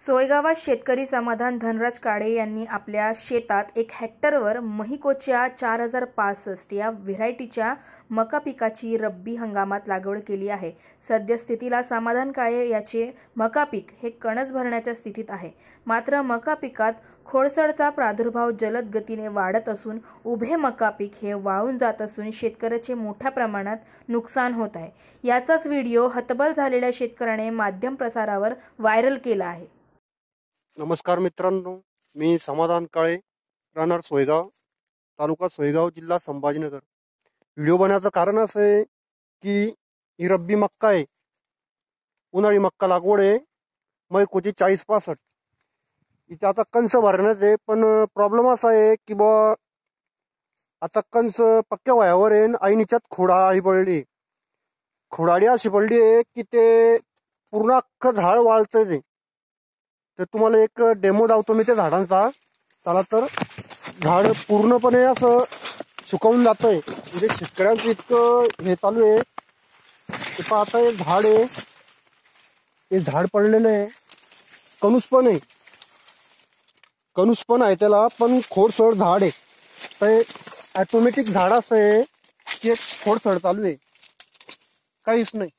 सोयगावात शेतकरी समाधान धनराज काळे यांनी आपल्या शेतात 1 हेक्टरवर महिकोच्या 4065 या व्हेरायटीच्या मका पिकाची रब्बी हंगामात लागवड केली आहे। सद्यस्थितीला समाधान काळे याचे मका पीक हे कणस भरण्याच्या स्थितीत आहे। मात्र मका पिकात खोडसडचा प्रादुर्भाव जलद गतीने वाढत असून उभे मका पीक हे वाळून जात असून शेतकऱ्याचे मोठ्या प्रमाणात नुकसान होत आहे। याचाच व्हिडिओ हतबल झालेल्या शेतकऱ्याने माध्यम प्रसारावर व्हायरल केला आहे। नमस्कार मित्रांनो, मी समाधान काळे, राहणार सोयगाव, तालुका सोयगाव, जिल्हा संभाजीनगर। व्हिडिओ बनवण्याचं कारण असं आहे की ही रब्बी मक्का आहे, उन्हाळी मक्का लागवड आहे, महिकोची 4065। इथे आता कणस भरण्यात आहे, पण प्रॉब्लेम असा आहे की आता कणस पक्क्या वयावर आहे, ऐनीच्यात खोडाळी पडली। खोडाळी अशी पडली आहे की ते पूर्ण अख्खं झाड वाळतंय। तर तुम्हाला एक डेमो दावतो मी त्या झाडांचा। चला तर, झाड पूर्णपणे असं सुकावून जातंय, म्हणजे शेतकऱ्यांचं इतकं हे चालू आहे। ते पहा, आता हे झाड आहे, हे झाड पडलेलं आहे, कणूस पण आहे त्याला, पण खोडसड झाड आहे। तर ऑटोमॅटिक झाड असं आहे की खोडसड चालू आहे, काहीच नाही।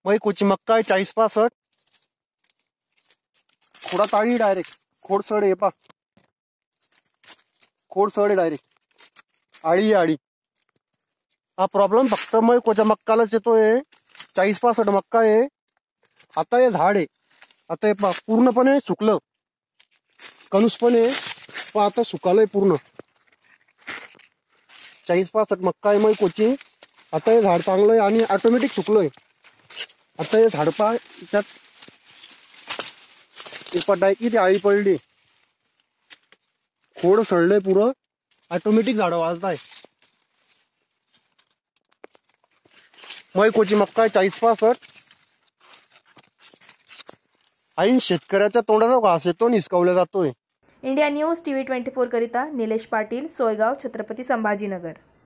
महिकोची मक्का आहे 4065, खोडा ताळी डायरेक्ट, खोडसड आहे पा, खोडसड आहे डायरेक्ट, आळी। हा प्रॉब्लेम फक्त महिकोच्या मक्कालाच येतोय। 4065 मक्का आहे। आता हे झाड आहे, आता हे पा पूर्णपणे सुकलं, कणूस पण आहे पण आता सुकालंय पूर्ण। 4065 मक्का आहे महिकोची। आता हे झाड चांगलं आहे आणि ऑटोमॅटिक सुकलंय। आता हे झाड पा, त्यात पटाय की ती आळी पडली, खोड सडलंय पुरं, ऑटोमॅटिक झाड वाळताय। महिकोची मक्का 4065। ऐन शेतकऱ्याच्या तोंडाचा घास येतो, निसकवला जातोय। इंडिया न्यूज TV 24 करिता निलेश पाटील, सोयगाव, छत्रपती संभाजीनगर।